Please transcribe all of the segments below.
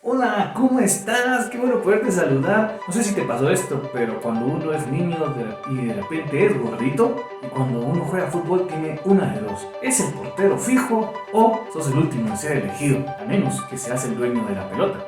Hola, ¿cómo estás? Qué bueno poderte saludar. No sé si te pasó esto, pero cuando uno es niño y de repente es gordito, y cuando uno juega fútbol tiene una de dos. Es el portero fijo o sos el último en ser elegido, a menos que seas el dueño de la pelota.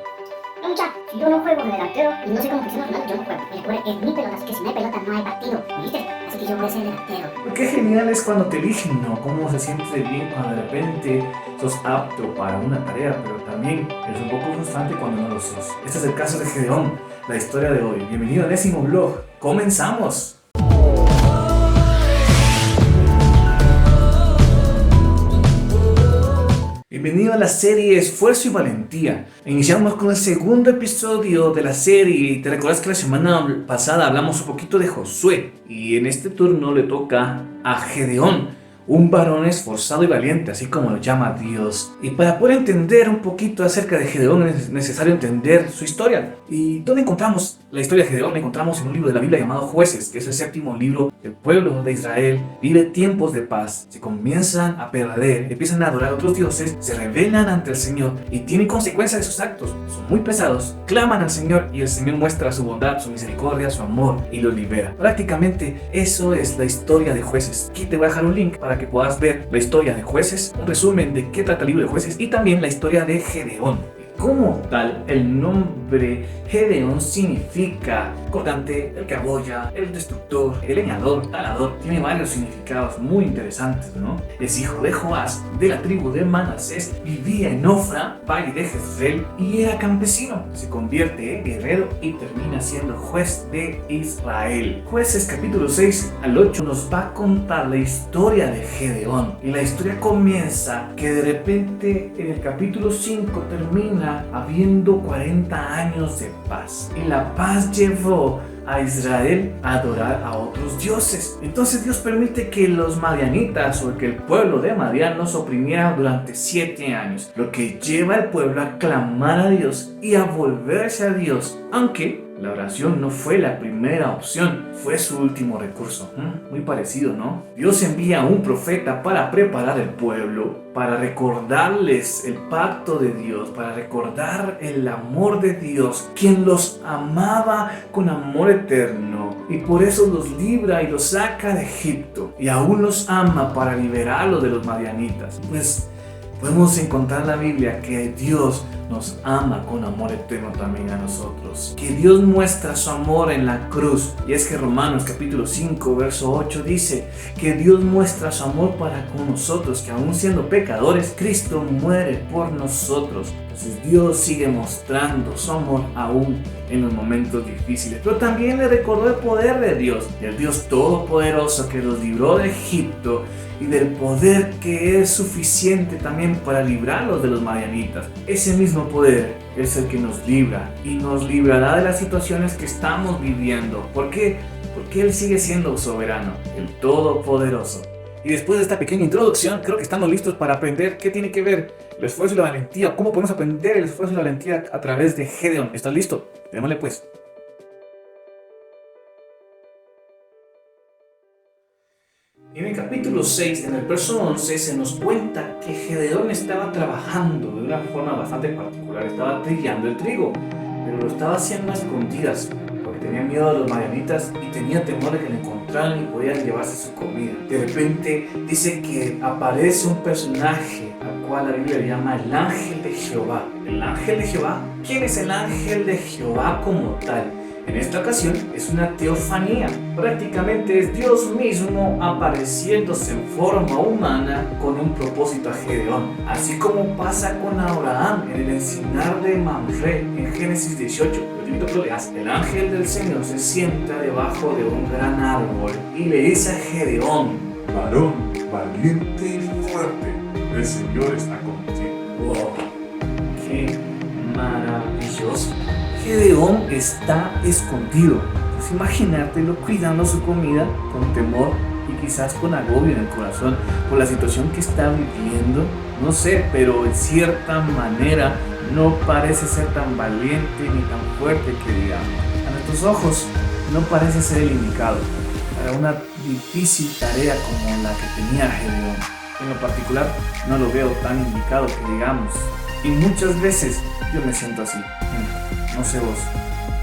No, mucha, si yo no juego de delantero y no sé cómo Cristiano Ronaldo, yo no juego. Y recuerda, es mi pelota, así que si no hay pelota no hay partido, ¿viste? Así que yo voy a ser delantero. Pero qué genial es cuando te eligen, ¿no? Cómo se siente bien cuando de repente sos apto para una tarea, pero también es un poco frustrante cuando no lo sos. Este es el caso de Gedeón, la historia de hoy. Bienvenido al 10º vlog. ¡Comenzamos! Bienvenido a la serie Esfuerzo y Valentía. Iniciamos con el segundo episodio de la serie y te recuerdas que la semana pasada hablamos un poquito de Josué y en este turno le toca a Gedeón, un varón esforzado y valiente, así como lo llama Dios. Y para poder entender un poquito acerca de Gedeón es necesario entender su historia. ¿Y dónde encontramos la historia de Gedeón? La encontramos en un libro de la Biblia llamado Jueces, que es el séptimo libro. El pueblo de Israel vive tiempos de paz, se comienzan a perder, empiezan a adorar a otros dioses, se rebelan ante el Señor y tienen consecuencias de sus actos. Son muy pesados, claman al Señor y el Señor muestra su bondad, su misericordia, su amor y los libera. Prácticamente eso es la historia de Jueces. Aquí te voy a dejar un link para que puedas ver la historia de Jueces, un resumen de qué trata el libro de Jueces y también la historia de Gedeón. Como tal, el nombre Gedeón significa cortante, el que abolla, el destructor, el leñador, talador. Tiene varios significados muy interesantes, ¿no? Es hijo de Joás, de la tribu de Manasés, vivía en Ofra, valle de Jezreel, y era campesino. Se convierte en guerrero y termina siendo juez de Israel. Jueces capítulo 6 al 8 nos va a contar la historia de Gedeón. Y la historia comienza que de repente en el capítulo 5 termina habiendo 40 años de paz. Y la paz llevó a Israel a adorar a otros dioses. Entonces Dios permite que los madianitas o que el pueblo de Madián los oprimiera durante 7 años, lo que lleva al pueblo a clamar a Dios y a volverse a Dios, aunque la oración no fue la primera opción, fue su último recurso. Muy parecido, ¿no? Dios envía a un profeta para preparar el pueblo, para recordarles el pacto de Dios, para recordar el amor de Dios, quien los amaba con amor eterno y por eso los libra y los saca de Egipto y aún los ama para liberarlos de los madianitas. Pues podemos encontrar en la Biblia que Dios nos ama con amor eterno también a nosotros. Que Dios muestra su amor en la cruz. Y es que Romanos capítulo 5 verso 8 dice que Dios muestra su amor para con nosotros, que aún siendo pecadores, Cristo muere por nosotros. Entonces Dios sigue mostrando su amor aún en los momentos difíciles. Pero también le recordó el poder de Dios, del Dios todopoderoso que los libró de Egipto y del poder que es suficiente también para librarlos de los madianitas. Ese mismo poder es el que nos libra y nos librará de las situaciones que estamos viviendo. ¿Por qué? Porque Él sigue siendo soberano, el todopoderoso. Y después de esta pequeña introducción, creo que estamos listos para aprender qué tiene que ver el esfuerzo y la valentía, cómo podemos aprender el esfuerzo y la valentía a través de Gedeón. ¿Estás listo? Démosle pues. En el capítulo 6, en el verso 11, se nos cuenta que Gedeón estaba trabajando de una forma bastante particular. Estaba trillando el trigo, pero lo estaba haciendo a escondidas porque tenía miedo de los madianitas y tenía temor de que lo encontraran y podían llevarse su comida. De repente dice que aparece un personaje al cual la Biblia le llama el ángel de Jehová. ¿El ángel de Jehová? ¿Quién es el ángel de Jehová como tal? En esta ocasión es una teofanía, prácticamente es Dios mismo apareciéndose en forma humana con un propósito a Gedeón, así como pasa con Abraham en el encinar de Mamre en Génesis 18. Yo te invito a que lo leas. El ángel del Señor se sienta debajo de un gran árbol y le dice a Gedeón: varón valiente y fuerte, el Señor está contigo. ¡Wow! ¡Qué maravilloso! Gedeón está escondido. Pues imagínatelo cuidando su comida con temor y quizás con agobio en el corazón por la situación que está viviendo. No sé, pero en cierta manera no parece ser tan valiente ni tan fuerte que digamos. A nuestros ojos no parece ser el indicado para una difícil tarea como la que tenía Gedeón. En lo particular no lo veo tan indicado que digamos. Y muchas veces yo me siento así, no sé vos.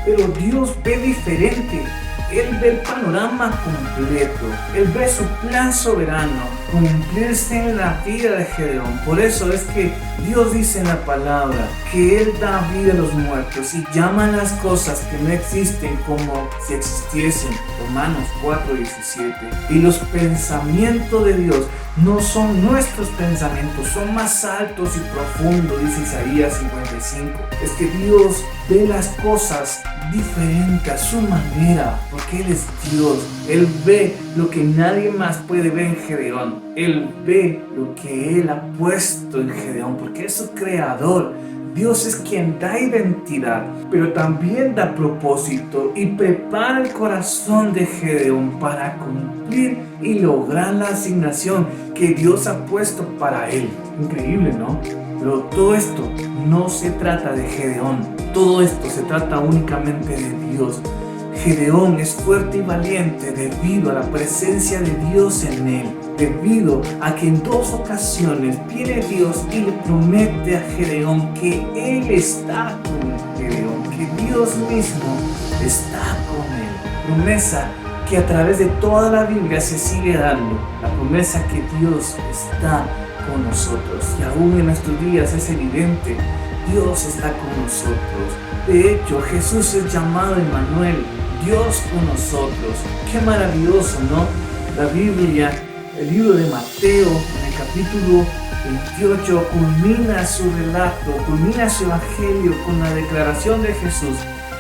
Pero Dios ve diferente. Él ve el panorama completo. Él ve su plan soberano cumplirse en la vida de Gedeón. Por eso es que Dios dice en la palabra que Él da vida a los muertos y llama las cosas que no existen como si existiesen. Romanos 4:17. Y los pensamientos de Dios no son nuestros pensamientos, son más altos y profundos, dice Isaías 55. Es que Dios ve las cosas diferente a su manera, porque Él es Dios. Él ve lo que nadie más puede ver en Gedeón. Él ve lo que Él ha puesto en Gedeón, porque es su creador. Dios es quien da identidad, pero también da propósito y prepara el corazón de Gedeón para cumplir y lograr la asignación que Dios ha puesto para él. Increíble, ¿no? Pero todo esto no se trata de Gedeón. Todo esto se trata únicamente de Dios. Gedeón es fuerte y valiente debido a la presencia de Dios en él, debido a que en 2 ocasiones viene Dios y le promete a Gedeón que Él está con Gedeón, que Dios mismo está con él. Promesa que a través de toda la Biblia se sigue dando, la promesa que Dios está con nosotros. Y aún en nuestros días es evidente, Dios está con nosotros. De hecho, Jesús es llamado Emmanuel, Dios con nosotros. Qué maravilloso, ¿no? La Biblia, el libro de Mateo, en el capítulo 28, culmina su relato, culmina su evangelio con la declaración de Jesús.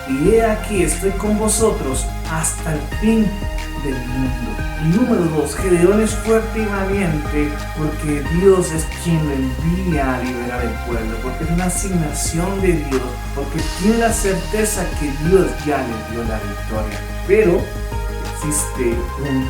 Y he aquí, estoy con vosotros hasta el fin del mundo. Y número 2, Gedeón es fuerte y valiente porque Dios es quien lo envía a liberar el pueblo, porque es una asignación de Dios, porque tiene la certeza que Dios ya le dio la victoria. Pero existe un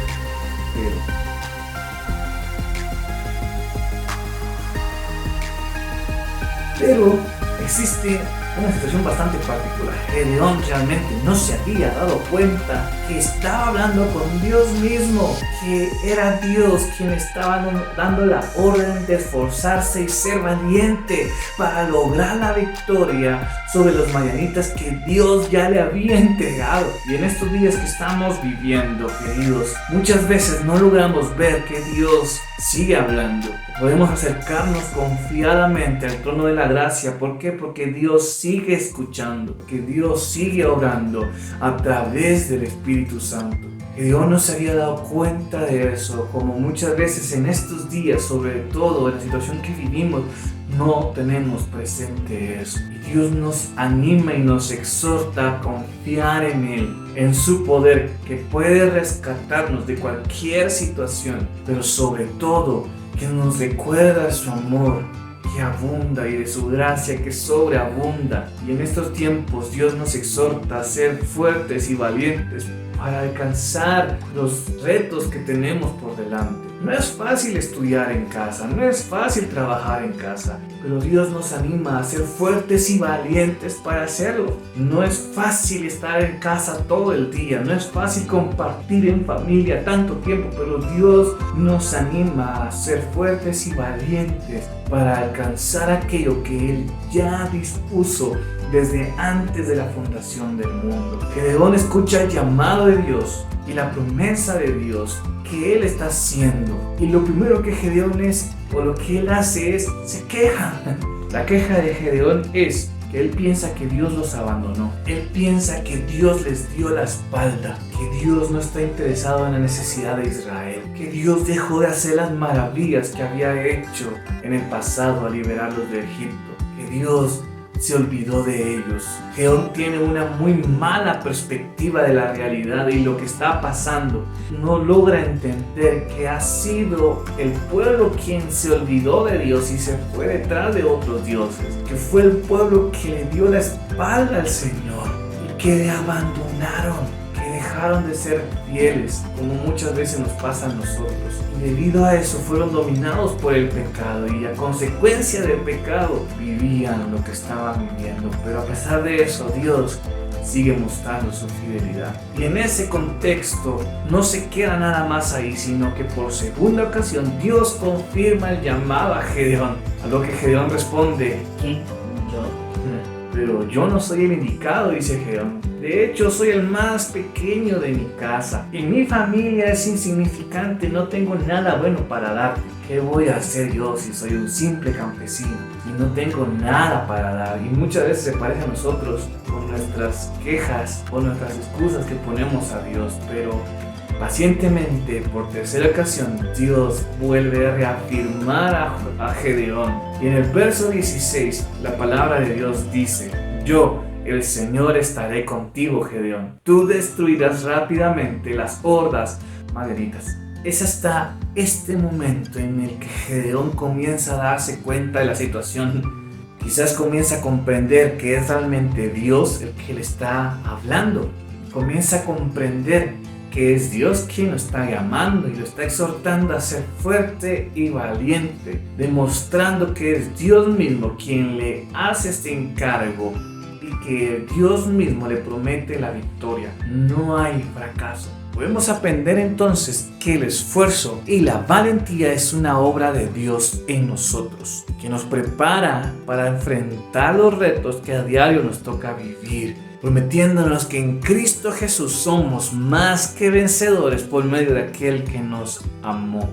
pero existe una situación bastante particular. Gedeón realmente no se había dado cuenta que estaba hablando con Dios mismo, que era Dios quien estaba dando la orden de esforzarse y ser valiente para lograr la victoria sobre los madianitas que Dios ya le había entregado. Y en estos días que estamos viviendo, queridos, muchas veces no logramos ver que Dios sigue hablando. Podemos acercarnos confiadamente al trono de la gracia. ¿Por qué? Porque Dios sigue escuchando, que Dios sigue obrando a través del Espíritu Santo. Gedeón no se había dado cuenta de eso, como muchas veces en estos días, sobre todo en la situación que vivimos, no tenemos presente eso. Y Dios nos anima y nos exhorta a confiar en Él, en su poder, que puede rescatarnos de cualquier situación, pero sobre todo que nos recuerda su amor que abunda y de su gracia que sobreabunda. Y en estos tiempos Dios nos exhorta a ser fuertes y valientes para alcanzar los retos que tenemos por delante. No es fácil estudiar en casa, no es fácil trabajar en casa, pero Dios nos anima a ser fuertes y valientes para hacerlo. No es fácil estar en casa todo el día, no es fácil compartir en familia tanto tiempo, pero Dios nos anima a ser fuertes y valientes para alcanzar aquello que Él ya dispuso desde antes de la fundación del mundo. Gedeón escucha el llamado de Dios y la promesa de Dios que Él está haciendo. Y lo primero que Gedeón es, o lo que él hace es, se queja. La queja de Gedeón es que él piensa que Dios los abandonó. Él piensa que Dios les dio la espalda, que Dios no está interesado en la necesidad de Israel, que Dios dejó de hacer las maravillas que había hecho en el pasado al liberarlos de Egipto, que Dios se olvidó de ellos. Gedeón tiene una muy mala perspectiva de la realidad y lo que está pasando. No logra entender que ha sido el pueblo quien se olvidó de Dios y se fue detrás de otros dioses, que fue el pueblo que le dio la espalda al Señor y que le abandonaron, que dejaron de ser fieles, como muchas veces nos pasa a nosotros. Y debido a eso fueron dominados por el pecado y a consecuencia del pecado vivían lo que estaban viviendo. Pero a pesar de eso, Dios sigue mostrando su fidelidad. Y en ese contexto no se queda nada más ahí, sino que por segunda ocasión Dios confirma el llamado a Gedeón, a lo que Gedeón responde: ¿Quién? Yo. pero yo no soy el indicado, dice Gedeón. De hecho, soy el más pequeño de mi casa y mi familia es insignificante, no tengo nada bueno para darte. ¿Qué voy a hacer yo si soy un simple campesino y no tengo nada para dar? Y muchas veces se parece a nosotros con nuestras quejas o nuestras excusas que ponemos a Dios, pero pacientemente, por tercera ocasión, Dios vuelve a reafirmar a Gedeón. Y en el verso 16, la palabra de Dios dice: yo, el Señor, estaré contigo, Gedeón. Tú destruirás rápidamente las hordas madianitas. Es hasta este momento en el que Gedeón comienza a darse cuenta de la situación. Quizás comienza a comprender que es realmente Dios el que le está hablando. Comienza a comprender que es Dios quien lo está llamando y lo está exhortando a ser fuerte y valiente, demostrando que es Dios mismo quien le hace este encargo y que Dios mismo le promete la victoria. No hay fracaso. Podemos aprender entonces que el esfuerzo y la valentía es una obra de Dios en nosotros, que nos prepara para enfrentar los retos que a diario nos toca vivir, prometiéndonos que en Cristo Jesús somos más que vencedores por medio de aquel que nos amó,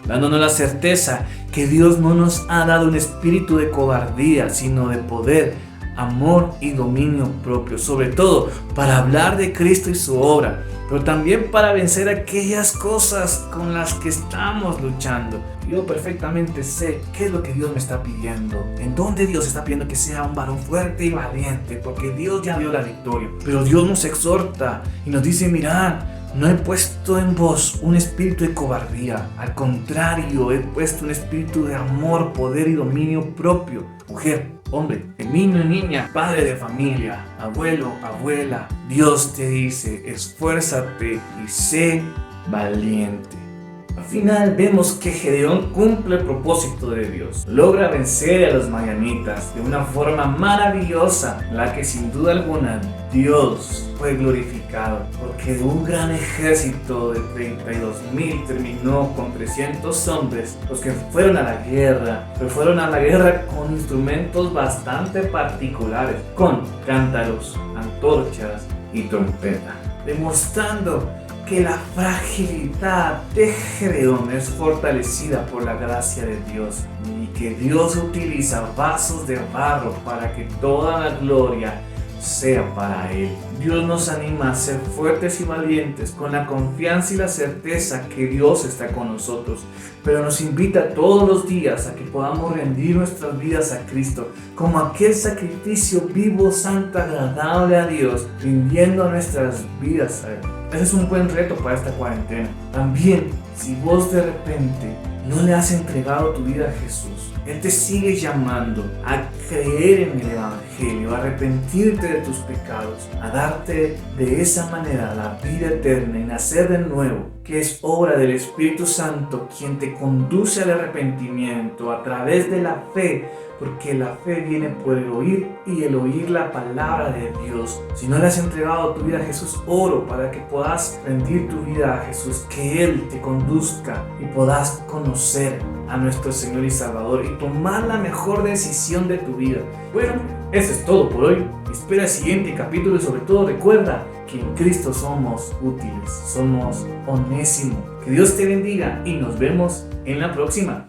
dándonos la certeza que Dios no nos ha dado un espíritu de cobardía, sino de poder, amor y dominio propio, sobre todo para hablar de Cristo y su obra, pero también para vencer aquellas cosas con las que estamos luchando. Yo perfectamente sé qué es lo que Dios me está pidiendo, en dónde Dios está pidiendo que sea un varón fuerte y valiente, porque Dios ya dio la victoria. Pero Dios nos exhorta y nos dice: mirad, no he puesto en vos un espíritu de cobardía, al contrario, he puesto un espíritu de amor, poder y dominio propio. Mujer, hombre, niño, niña, padre de familia, abuelo, abuela, Dios te dice: esfuérzate y sé valiente. Al final vemos que Gedeón cumple el propósito de Dios, logra vencer a los madianitas de una forma maravillosa, en la que sin duda alguna Dios fue glorificado, porque de un gran ejército de 32,000 terminó con 300 hombres, los que fueron a la guerra, pero fueron a la guerra con instrumentos bastante particulares, con cántaros, antorchas y trompeta, demostrando que la fragilidad de Gedeón es fortalecida por la gracia de Dios y que Dios utiliza vasos de barro para que toda la gloria sea para Él. Dios nos anima a ser fuertes y valientes con la confianza y la certeza que Dios está con nosotros, pero nos invita todos los días a que podamos rendir nuestras vidas a Cristo como aquel sacrificio vivo, santo, agradable a Dios, rindiendo nuestras vidas a Él. Ese es un buen reto para esta cuarentena. También, si vos de repente no le has entregado tu vida a Jesús, Él te sigue llamando a creer en el Evangelio, a arrepentirte de tus pecados, a darte de esa manera la vida eterna y nacer de nuevo, que es obra del Espíritu Santo quien te conduce al arrepentimiento a través de la fe, porque la fe viene por el oír y el oír la palabra de Dios. Si no le has entregado tu vida a Jesús, oro para que puedas rendir tu vida a Jesús, que Él te conduzca y puedas conocer a nuestro Señor y Salvador y tomar la mejor decisión de tu vida. Bueno, eso es todo por hoy. Espera el siguiente capítulo y sobre todo recuerda que en Cristo somos útiles, somos Onésimo. Que Dios te bendiga y nos vemos en la próxima.